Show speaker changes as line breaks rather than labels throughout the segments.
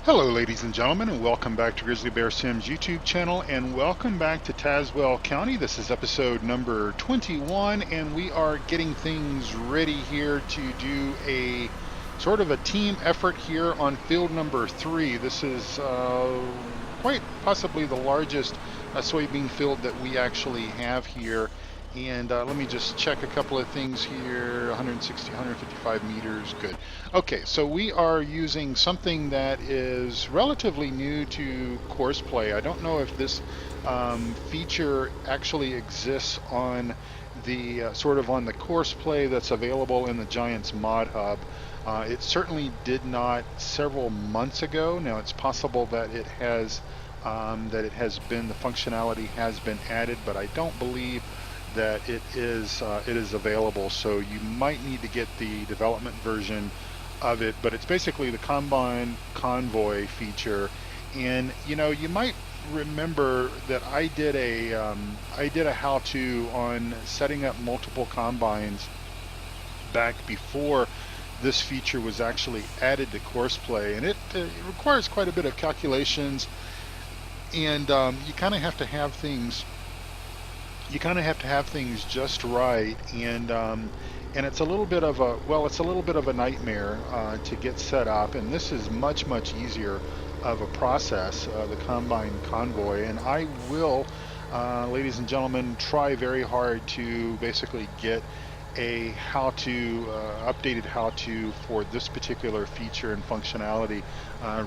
Hello ladies and gentlemen, and welcome back to Grizzly Bear Sims YouTube channel, and welcome back to Tazewell County. This is episode number 21, and we are getting things ready here to do a sort of a team effort here on field number 3. This is quite possibly the largest soybean field that we actually have here. And let me just check a couple of things here. 160, 155 meters, good. Okay, so we are using something that is relatively new to Courseplay. I don't know if this feature actually exists on the sort of on the Courseplay that's available in the Giants Mod Hub. It certainly did not several months ago. Now it's possible that it has been, the functionality has been added, but I don't believe that it is available. So you might need to get the development version of it, but it's basically the Combine Convoy feature. And you know, you might remember that I did a how-to on setting up multiple combines back before this feature was actually added to Courseplay, and it requires quite a bit of calculations, and you kind of have to have things just right, and it's a little bit of a nightmare to get set up. And this is much easier of a process, the Combine Convoy. And I will, ladies and gentlemen, try very hard to basically get a how-to, updated how-to for this particular feature and functionality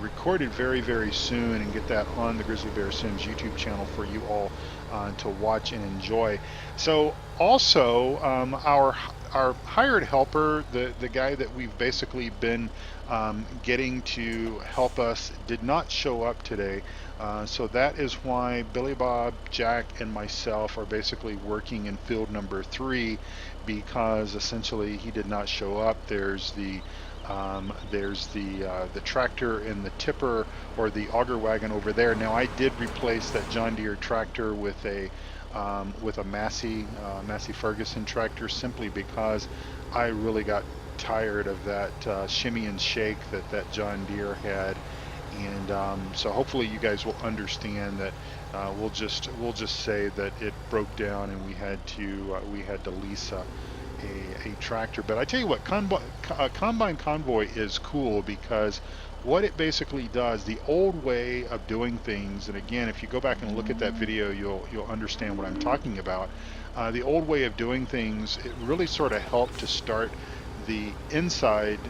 recorded very soon, and get that on the Grizzly Bear Sims YouTube channel for you all to watch and enjoy. So also, our hired helper, the guy that we've basically been getting to help us, did not show up today. So that is why Billy Bob, Jack, and myself are basically working in field number 3, because essentially he did not show up. There's the tractor and the tipper, or the auger wagon, over there. Now I did replace that John Deere tractor with a Massey Ferguson tractor, simply because I really got tired of that shimmy and shake that John Deere had. And so hopefully you guys will understand that. We'll just say that it broke down, and we had to lease a tractor. But I tell you what, Combine Convoy is cool, because what it basically does, the old way of doing things, and again, if you go back and look at that video, you'll understand what I'm talking about. The old way of doing things, it really sort of helped to start the inside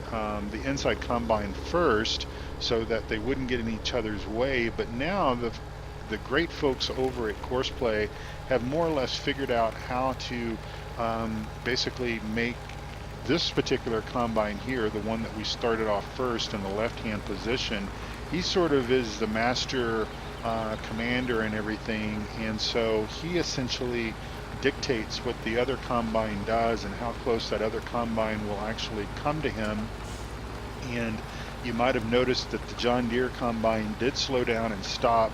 combine first, so that they wouldn't get in each other's way. But now the great folks over at Courseplay have more or less figured out how to basically make this particular combine here, the one that we started off first in the left-hand position. He sort of is the master commander and everything, and so he essentially dictates what the other combine does and how close that other combine will actually come to him. And you might have noticed that the John Deere combine did slow down and stop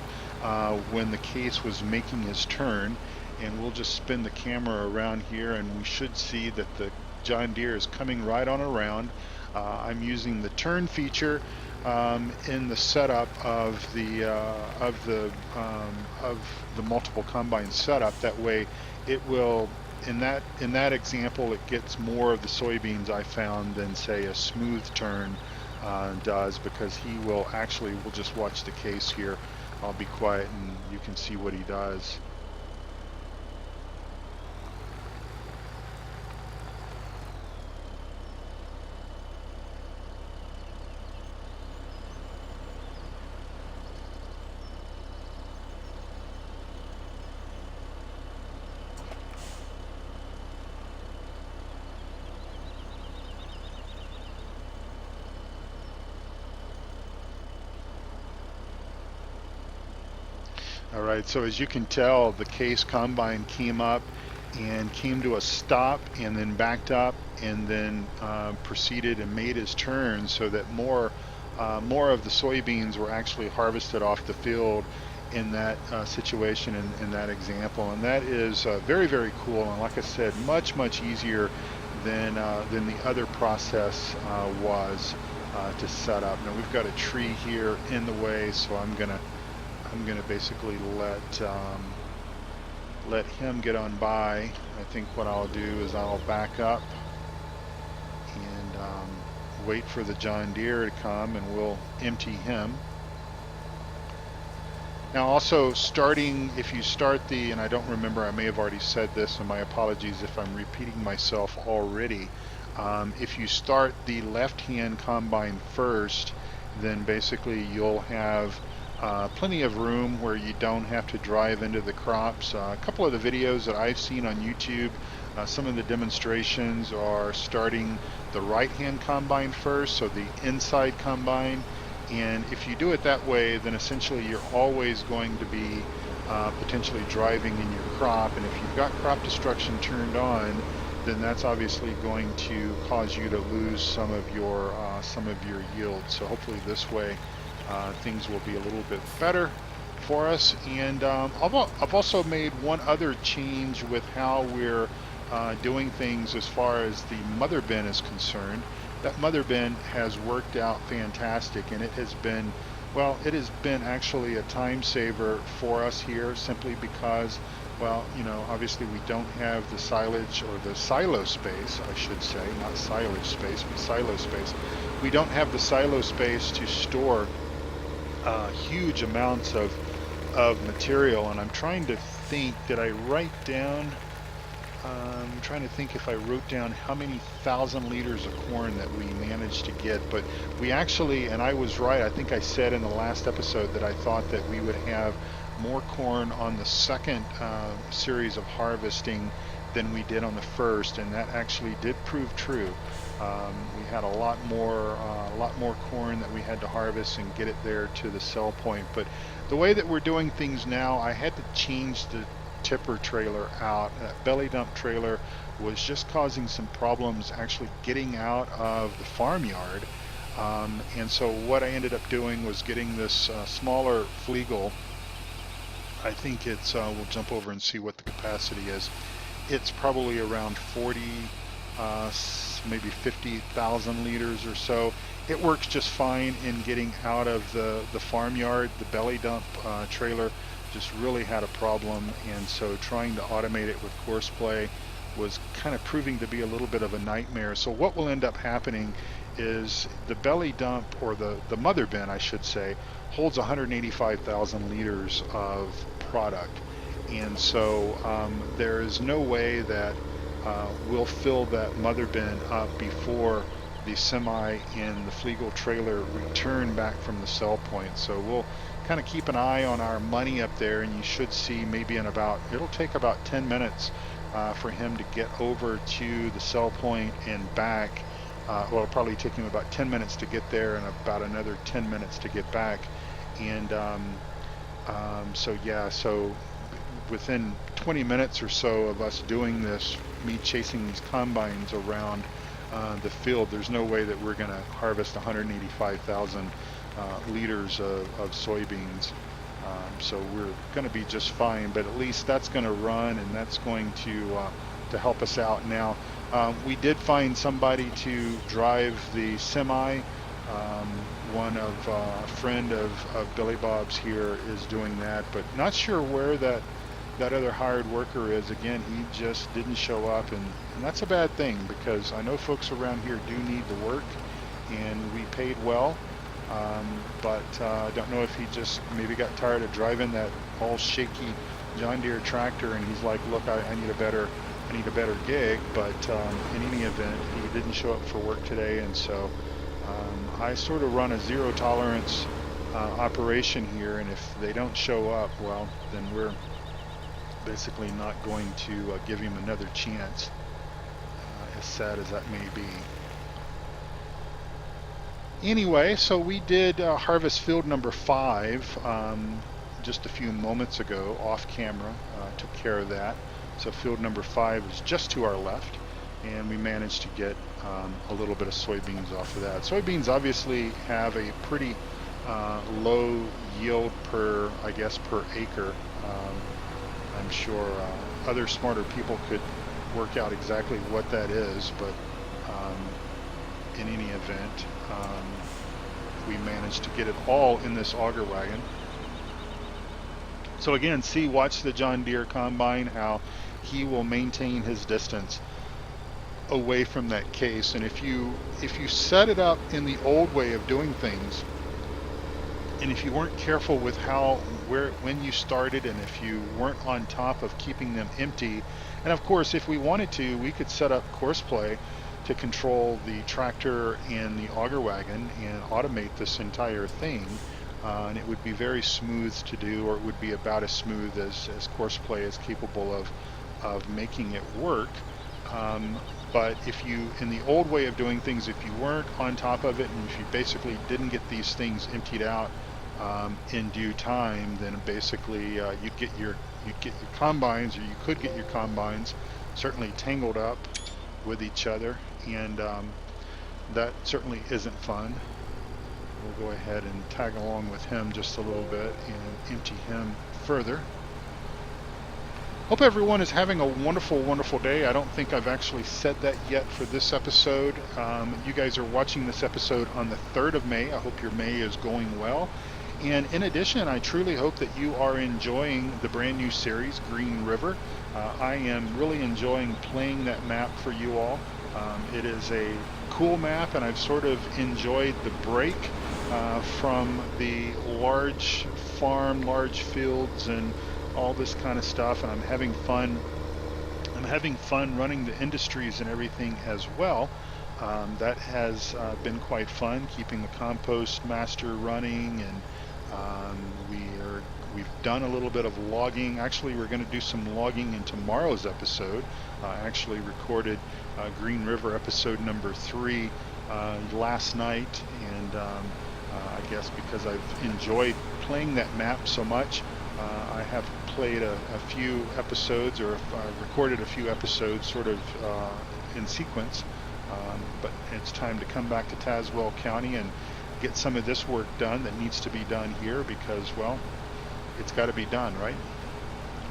when the case was making his turn. And we'll just spin the camera around here, and we should see that the John Deere is coming right on around. I'm using the turn feature in the setup of the multiple combine setup. That way, it will, in that example, it gets more of the soybeans, I found, than say a smooth turn does, because we'll just watch the case here. I'll be quiet and you can see what he does. All right, so as you can tell, the case combine came up and came to a stop, and then backed up, and then proceeded and made his turn, so that more of the soybeans were actually harvested off the field in that situation, in that example. And that is very cool, and like I said, much easier than the other process was. to set up. Now we've got a tree here in the way, so I'm gonna basically let him get on by. I think what I'll do is I'll back up and wait for the John Deere to come, and we'll empty him. Now also starting, if you start the, and I don't remember, I may have already said this, and my apologies if I'm repeating myself already, if you start the left-hand combine first, then basically you'll have plenty of room where you don't have to drive into the crops. A couple of the videos that I've seen on YouTube, some of the demonstrations are starting the right-hand combine first, so the inside combine. And if you do it that way, then essentially you're always going to be potentially driving in your crop. And if you've got crop destruction turned on, then that's obviously going to cause you to lose some of your yield. So hopefully this way things will be a little bit better for us. And I've also made one other change with how we're doing things as far as the mother bin is concerned. That mother bin has worked out fantastic, and it has been, well, it has been actually a time saver for us here, simply because, well, you know, obviously we don't have the silage, or the silo space, I should say, not silage space, but silo space. We don't have the silo space to store huge amounts of material, and I'm trying to think, did I write down, I'm trying to think if I wrote down how many 1,000 liters of corn that we managed to get. But we actually, and I was right, I think I said in the last episode that I thought that we would have more corn on the second series of harvesting than we did on the first, and that actually did prove true. We had a lot more corn that we had to harvest and get it there to the sell point. But the way that we're doing things now, I had to change the tipper trailer out. That belly dump trailer was just causing some problems actually getting out of the farmyard, and so what I ended up doing was getting this smaller Flegel. I think it's we'll jump over and see what the capacity is. It's probably around 40 maybe 50,000 liters or so. It works just fine in getting out of the farmyard. The belly dump trailer just really had a problem, and so trying to automate it with Courseplay was kind of proving to be a little bit of a nightmare. So what will end up happening is the belly dump, or the mother bin I should say, holds 185,000 liters of product, and so there is no way that we'll fill that mother bin up before the semi and the Flegel trailer return back from the sell point. So we'll kind of keep an eye on our money up there, and you should see maybe in about, it'll take about 10 minutes for him to get over to the sell point and back. Well, it'll probably take him about 10 minutes to get there and about another 10 minutes to get back. And so yeah, so within 20 minutes or so of us doing this, me chasing these combines around the field, there's no way that we're going to harvest 185,000 liters of soybeans. So we're going to be just fine, but at least that's going to run, and that's going to help us out. Now, we did find somebody to drive the semi. A friend of Billy Bob's here is doing that, but not sure where that other hired worker is. Again, he just didn't show up, and that's a bad thing, because I know folks around here do need the work, and we paid well, but I don't know if he just maybe got tired of driving that all shaky John Deere tractor, and he's like, look, I need a better gig. But in any event, he didn't show up for work today, and so I sort of run a zero tolerance operation here, and if they don't show up, well, then we're basically not going to give him another chance, as sad as that may be. Anyway, so we did harvest field number 5 just a few moments ago off camera. Took care of that. So field number 5 is just to our left, and we managed to get a little bit of soybeans off of that. Soybeans obviously have a pretty low yield per acre. I'm sure other smarter people could work out exactly what that is, but in any event, we managed to get it all in this auger wagon. So again, watch the John Deere combine, how he will maintain his distance away from that case. And if you set it up in the old way of doing things, and if you weren't careful with when you started, and if you weren't on top of keeping them empty, and of course, if we wanted to, we could set up course play to control the tractor and the auger wagon and automate this entire thing, and it would be very smooth to do, or it would be about as smooth as course play is capable of making it work. But if you, in the old way of doing things, if you weren't on top of it, and if you basically didn't get these things emptied out in due time, then basically you'd get your combines, or you could get your combines certainly tangled up with each other, and that certainly isn't fun. We'll go ahead and tag along with him just a little bit and empty him further. Hope everyone is having a wonderful, wonderful day. I don't think I've actually said that yet for this episode. You guys are watching this episode on the 3rd of May. I hope your May is going well. And in addition, I truly hope that you are enjoying the brand new series, Green River. I am really enjoying playing that map for you all. It is a cool map, and I've sort of enjoyed the break from the large farm, large fields, and all this kind of stuff, and I'm having fun. I'm having fun running the industries and everything as well. That has been quite fun, keeping the compost master running, and we've done a little bit of logging. Actually, we're going to do some logging in tomorrow's episode. I actually recorded Green River episode number 3 last night, and I guess because I've enjoyed playing that map so much, I have played a few episodes, or recorded a few episodes sort of in sequence, but it's time to come back to Tazewell County and get some of this work done that needs to be done here, because, well, it's got to be done, right?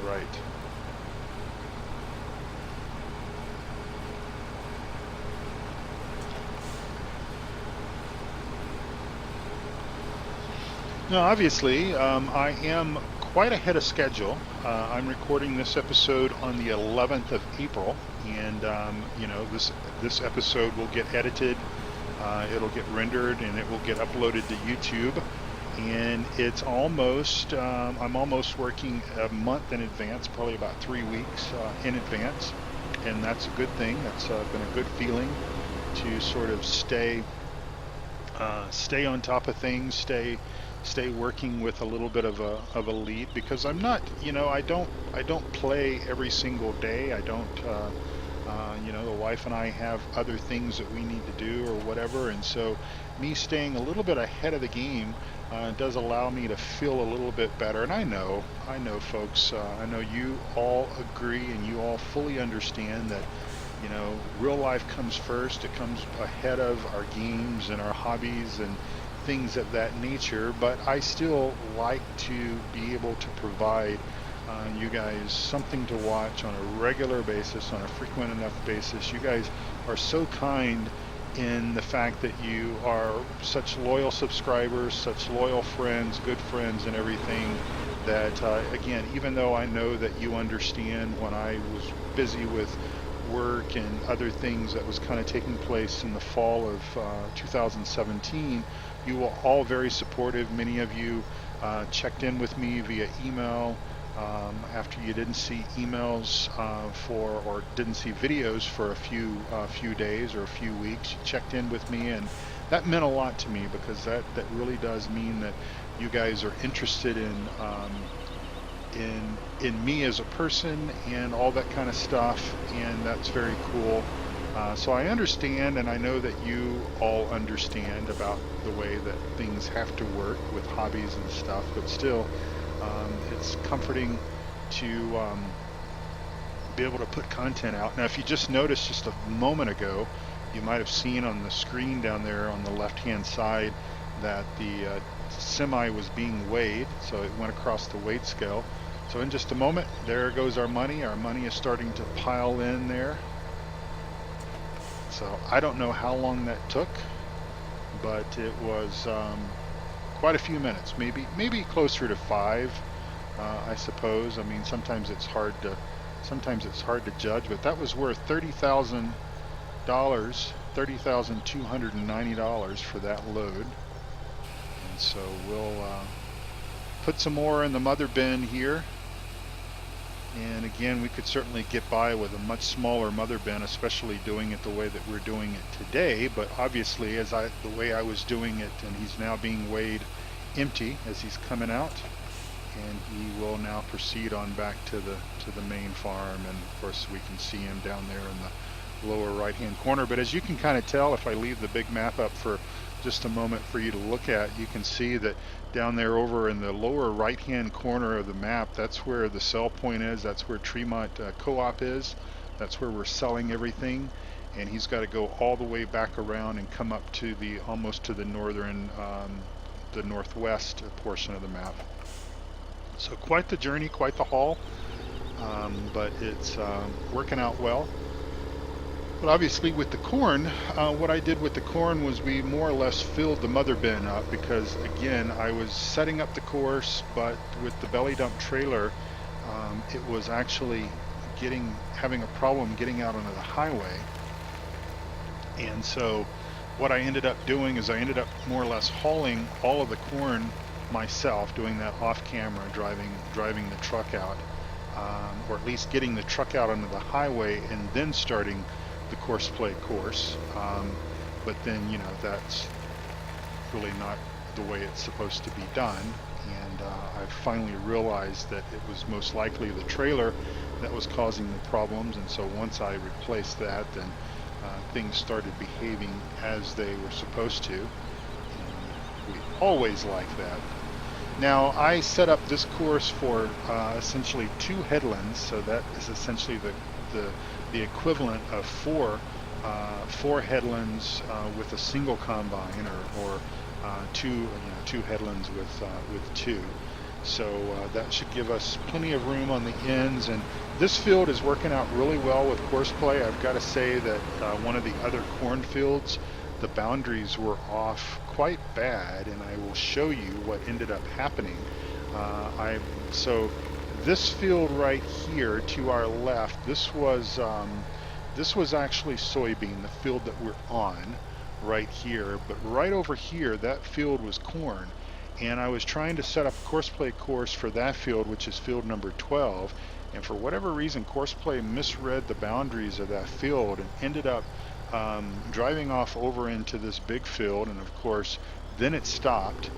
Right. Now, obviously, I am quite ahead of schedule. I'm recording this episode on the 11th of April, and you know, this episode will get edited, it'll get rendered, and it will get uploaded to YouTube. And it's almost, I'm almost working a month in advance, probably about 3 weeks in advance, and that's a good thing. That's been a good feeling to sort of stay on top of things, stay working with a little bit of a lead, because I'm not, you know, I don't play every single day. I don't, you know, the wife and I have other things that we need to do or whatever, and so me staying a little bit ahead of the game does allow me to feel a little bit better. And I know folks, I know you all agree and you all fully understand that, you know, real life comes first. It comes ahead of our games and our hobbies and things of that nature, but I still like to be able to provide you guys something to watch on a regular basis, on a frequent enough basis. You guys are so kind in the fact that you are such loyal subscribers, such loyal friends, good friends and everything, that again, even though I know that you understand when I was busy with work and other things that was kind of taking place in the fall of 2017, you were all very supportive. Many of you checked in with me via email after you didn't see emails or didn't see videos for a few days or a few weeks. You checked in with me, and that meant a lot to me, because that really does mean that you guys are interested in me as a person and all that kind of stuff, and that's very cool. So I understand, and I know that you all understand about the way that things have to work with hobbies and stuff, but still, it's comforting to be able to put content out. Now, if you just noticed just a moment ago, you might have seen on the screen down there on the left-hand side that the semi was being weighed, so it went across the weight scale. So in just a moment, there goes our money. Our money is starting to pile in there. So I don't know how long that took, but it was quite a few minutes, maybe closer to 5, I suppose. I mean, sometimes it's hard to judge, but that was worth $30,290 for that load. And so we'll put some more in the mother bin here. And again, we could certainly get by with a much smaller mother bin, especially doing it the way that we're doing it today. But obviously, the way I was doing it, and he's now being weighed empty as he's coming out, and he will now proceed on back to the main farm. And of course, we can see him down there in the lower right-hand corner. But as you can kind of tell, if I leave the big map up for just a moment for you to look at, you can see that down there over in the lower right-hand corner of the map, that's where the sell point is. That's where Tremont Co-op is. That's where we're selling everything. And he's got to go all the way back around and come up to almost to the northern, the northwest portion of the map. So quite the journey, quite the haul, but it's working out well. But obviously with the corn, what I did with the corn was we more or less filled the mother bin up, because again, I was setting up the course, but with the belly dump trailer, it was actually having a problem getting out onto the highway. And so what I ended up doing is I ended up more or less hauling all of the corn myself, doing that off camera, driving the truck out, or at least getting the truck out onto the highway and then starting the course play course. But then, you know, that's really not the way it's supposed to be done. And I finally realized that it was most likely the trailer that was causing the problems. And so once I replaced that, then things started behaving as they were supposed to. And we always like that. Now, I set up this course for essentially 2 headlands, so that is essentially the equivalent of 4 headlands with a single combine, or 2 headlands with 2. So that should give us plenty of room on the ends, and this field is working out really well with course play. I've got to say that one of the other cornfields, the boundaries were off quite bad, and I will show you what ended up happening. So this field right here to our left, this was actually soybean, the field that we're on right here. But right over here, that field was corn, and I was trying to set up a course play course for that field, which is field number 12. And for whatever reason, course play misread the boundaries of that field and ended up driving off over into this big field. And of course, then it stopped.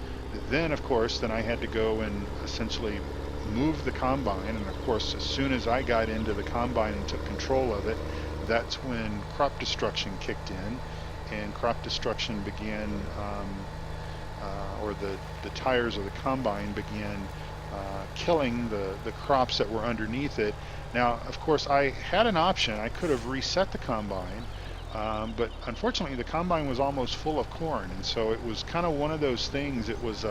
Then of course, then I had to go and essentially move the combine. And of course, as soon as I got into the combine and took control of it, that's when crop destruction kicked in, and crop destruction began, or the tires of the combine began killing the crops that were underneath it. Now, of course, I had an option. I could have reset the combine, but unfortunately, the combine was almost full of corn, and so it was kind of one of those things. It was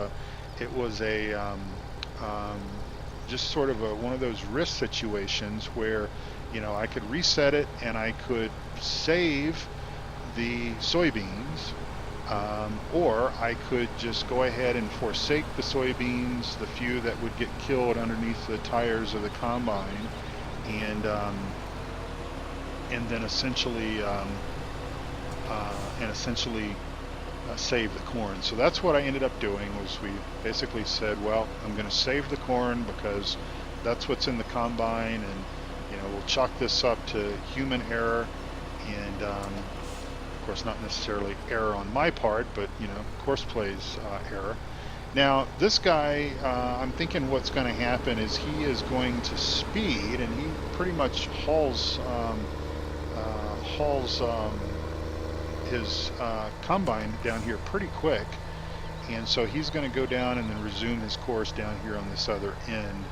just sort of one of those risk situations where, you know, I could reset it and I could save the soybeans, or I could just go ahead and forsake the soybeans, the few that would get killed underneath the tires of the combine, and then essentially save the corn. So that's what I ended up doing. Was we basically said, well, I'm going to save the corn because that's what's in the combine, and you know, we'll chalk this up to human error, and of course not necessarily error on my part, but you know, course play's error. Now this guy, I'm thinking what's going to happen is he is going to speed, and he pretty much hauls his combine down here pretty quick, and so he's going to go down and then resume his course down here on this other end.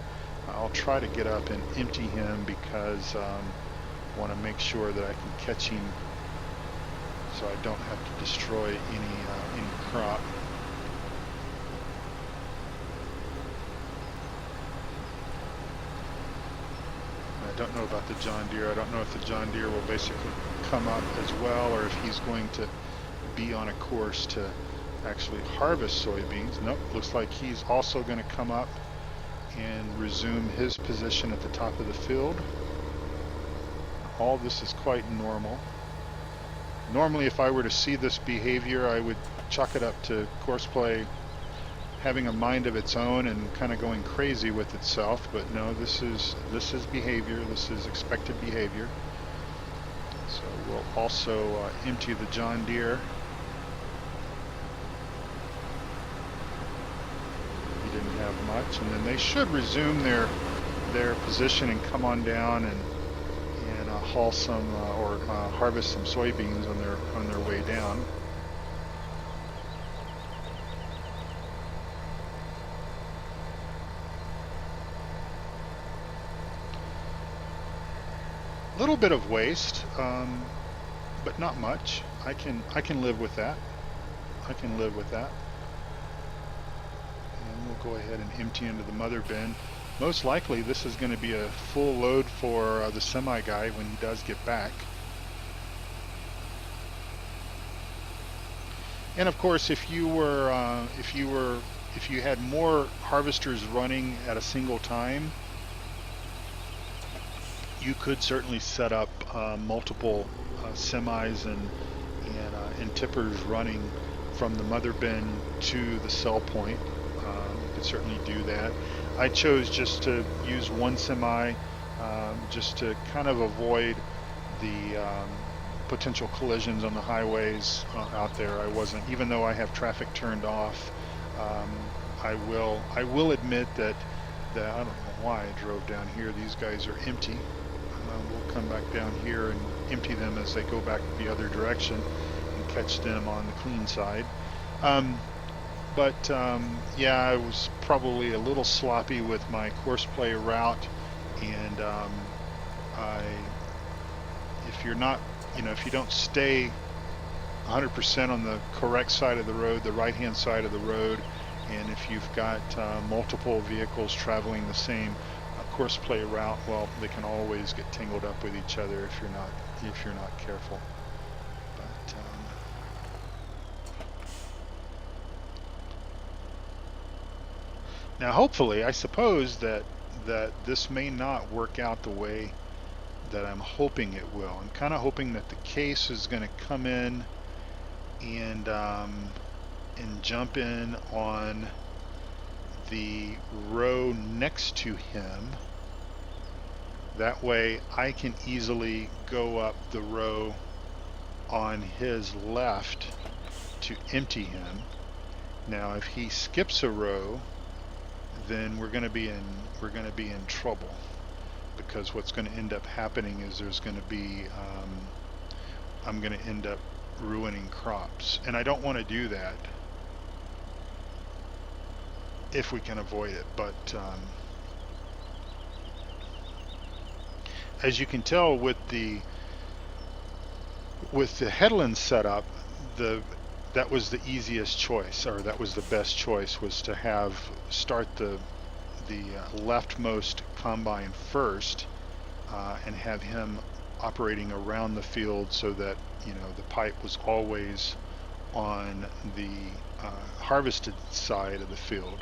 I'll try to get up and empty him because I want to make sure that I can catch him so I don't have to destroy any crop. I don't know about the John Deere. I don't know if the John Deere will basically come up as well, or if he's going to be on a course to actually harvest soybeans. Nope, looks like he's also going to come up and resume his position at the top of the field. All this is quite normal. Normally, if I were to see this behavior, I would chalk it up to courseplay having a mind of its own and kind of going crazy with itself. But no, this is behavior. This is expected behavior. So we'll also empty the John Deere. He didn't have much, and then they should resume their position and come on down and haul some or harvest some soybeans on their way down. A little bit of waste, but not much. I can live with that. I can live with that. And we'll go ahead and empty into the mother bin. Most likely this is going to be a full load for the semi guy when he does get back. And of course, if you had more harvesters running at a single time, you could certainly set up multiple semis and tippers running from the mother bin to the sell point. You could certainly do that. I chose just to use one semi, just to kind of avoid the potential collisions on the highways out there. I wasn't, even though I have traffic turned off. I will admit that I don't know why I drove down here. These guys are empty. We'll come back down here and empty them as they go back the other direction and catch them on the clean side. Yeah, I was probably a little sloppy with my courseplay route, and if you're not, if you don't stay 100% on the correct side of the road, the right-hand side of the road, and if you've got multiple vehicles traveling the same courseplay route, well, they can always get tangled up with each other if you're not careful. But now, hopefully, I suppose that this may not work out the way that I'm hoping it will. I'm kind of hoping that the case is going to come in and jump in on the row next to him. That way I can easily go up the row on his left to empty him. Now if he skips a row, then we're going to be in trouble, because what's going to end up happening is there's going to be I'm going to end up ruining crops, and I don't want to do that if we can avoid it. But as you can tell with the headland setup, that was the easiest choice, or that was the best choice, was to start the leftmost combine first and have him operating around the field so that the pipe was always on the harvested side of the field.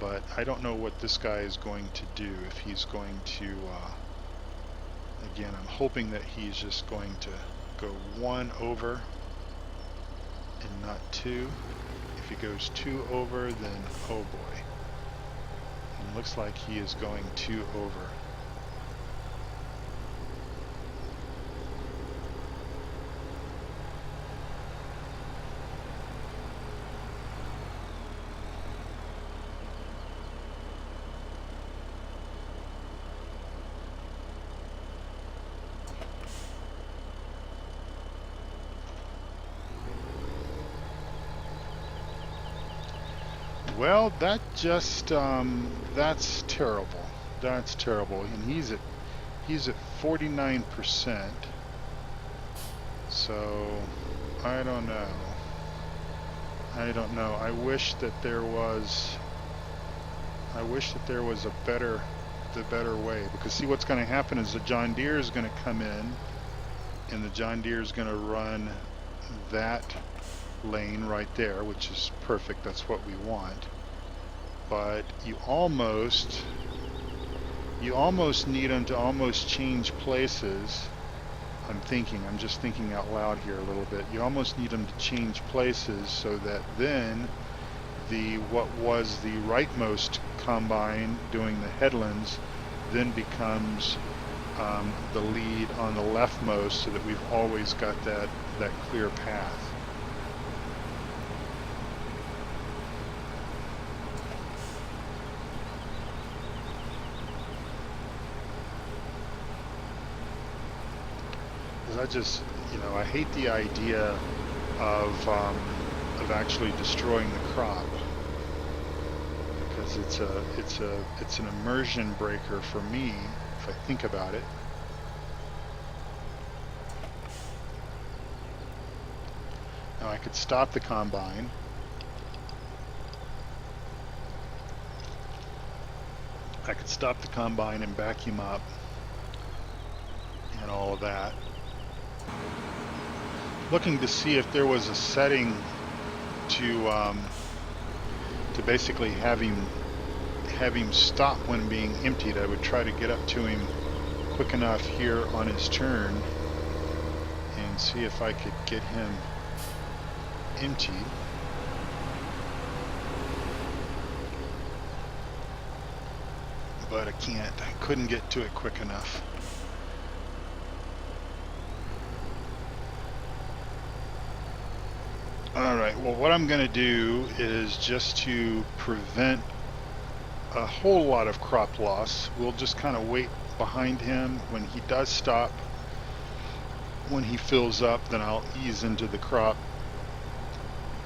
But I don't know what this guy is going to do, if he's going to again, I'm hoping that he's just going to go one over and not two. If he goes two over, then oh boy. And it looks like he is going two over. Well, that just that's terrible. That's terrible. And he's at 49%. So I don't know. I wish that there was a better way, because see what's going to happen is the John Deere is going to come in, and the John Deere is going to run that lane right there, which is perfect. That's what we want. But you almost need them to almost change places. I'm just thinking out loud here a little bit. You almost need them to change places so that then what was the rightmost combine doing the headlands then becomes the lead on the leftmost, so that we've always got that clear path. I just, I hate the idea of actually destroying the crop, because it's an immersion breaker for me if I think about it. Now I could stop the combine. I could stop the combine and vacuum up and all of that. Looking to see if there was a setting to basically have him stop when being emptied. I would try to get up to him quick enough here on his turn and see if I could get him emptied. But I can't. I couldn't get to it quick enough. Alright, well, what I'm going to do is, just to prevent a whole lot of crop loss, we'll just kind of wait behind him. When he does stop, when he fills up, then I'll ease into the crop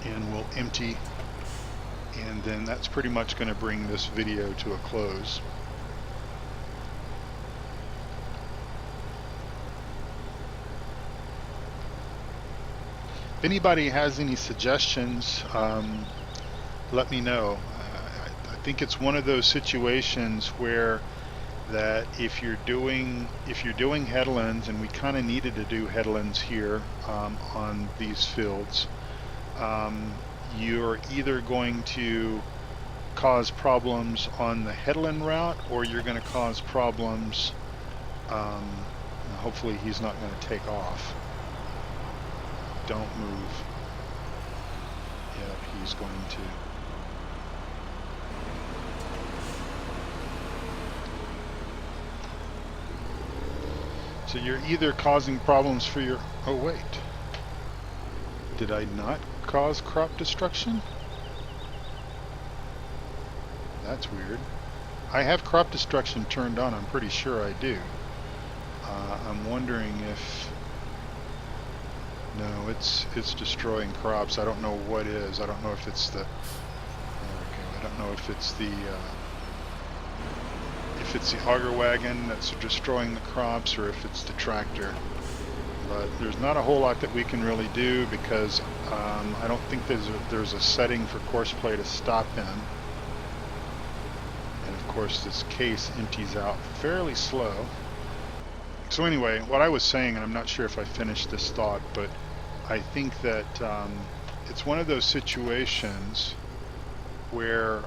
and we'll empty, and then that's pretty much going to bring this video to a close. If anybody has any suggestions, let me know. I think it's one of those situations where that if you're doing headlands, and we kind of needed to do headlands here on these fields, you're either going to cause problems on the headland route, or you're going to cause problems. Hopefully he's not going to take off. Don't move. Yep, he's going to. So you're either causing problems for your... Oh, wait. Did I not cause crop destruction? That's weird. I have crop destruction turned on. I'm pretty sure I do. I'm wondering if... No, it's destroying crops. I don't know what is. I don't know if it's the... There we go. I don't know if it's the auger wagon that's destroying the crops, or if it's the tractor. But there's not a whole lot that we can really do, because I don't think there's a setting for courseplay to stop him. And of course this case empties out fairly slow. So anyway, what I was saying, and I'm not sure if I finished this thought, but I think that it's one of those situations where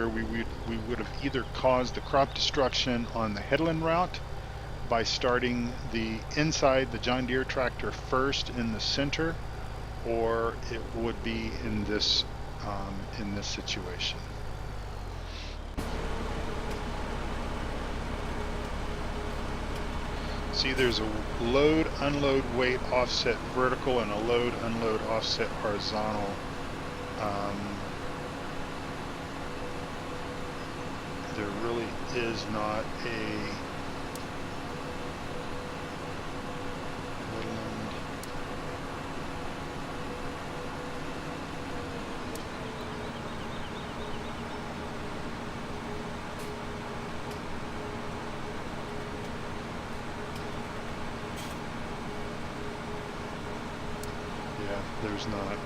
we would have either caused the crop destruction on the headland route by starting the John Deere tractor first in the center, or it would be in this situation. See, there's a load, unload, weight, offset vertical, and a load, unload, offset horizontal. There really is not a woodland. There's not.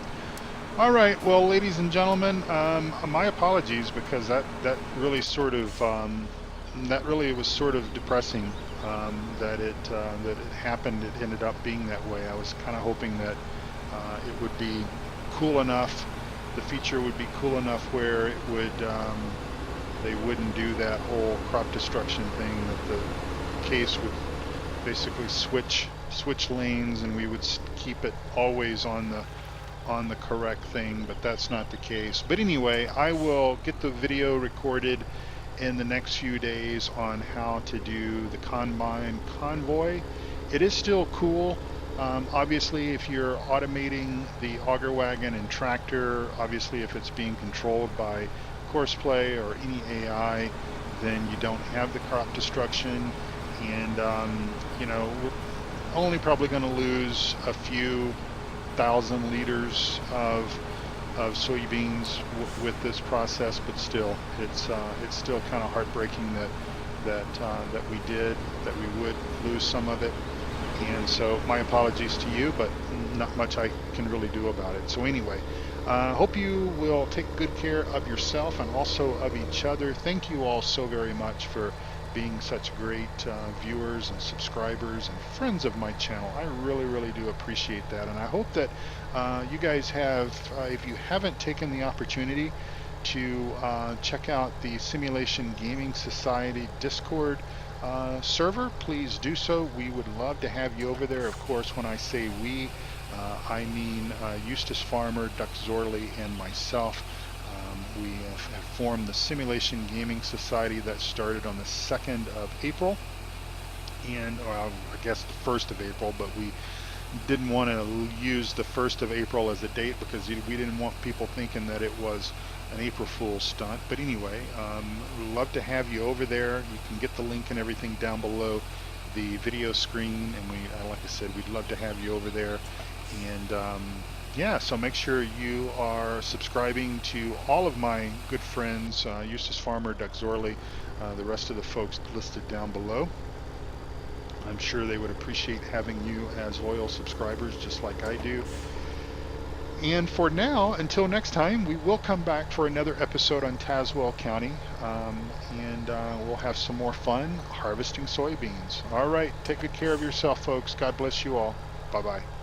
All right, well, ladies and gentlemen, my apologies, because that really sort of that really was sort of depressing, that it happened. It ended up being that way. I was kind of hoping that it would be cool enough, the feature would be cool enough where it would they wouldn't do that whole crop destruction thing, that the case would basically switch lanes and we would keep it always on the correct thing, but that's not the case. But anyway, I will get the video recorded in the next few days on how to do the combine convoy. It is still cool. Obviously, if you're automating the auger wagon and tractor, obviously if it's being controlled by Courseplay or any AI, then you don't have the crop destruction, and you know, we're only probably going to lose a few thousand liters of soybeans with this process, but still, it's still kind of heartbreaking that we would lose some of it. And so my apologies to you, but not much I can really do about it. So anyway, hope you will take good care of yourself and also of each other. Thank you all so very much for being such great viewers and subscribers and friends of my channel. I really do appreciate that, and I hope that you guys have, if you haven't taken the opportunity to check out the Simulation Gaming Society Discord server, please do so. We would love to have you over there. Of course, when I say we, I mean Eustace Pharmer, Duckzorly, and myself. We have formed the Simulation Gaming Society that started on the 2nd of April, and I guess the 1st of April, but we didn't want to use the 1st of April as a date because we didn't want people thinking that it was an April Fool's stunt. But anyway, we'd love to have you over there. You can get the link and everything down below the video screen, and like I said, we'd love to have you over there. And yeah, so make sure you are subscribing to all of my good friends, Eustace Pharmer, Duckzorly, the rest of the folks listed down below. I'm sure they would appreciate having you as loyal subscribers, just like I do. And for now, until next time, we will come back for another episode on Tazewell County, and we'll have some more fun harvesting soybeans. All right, take good care of yourself, folks. God bless you all. Bye-bye.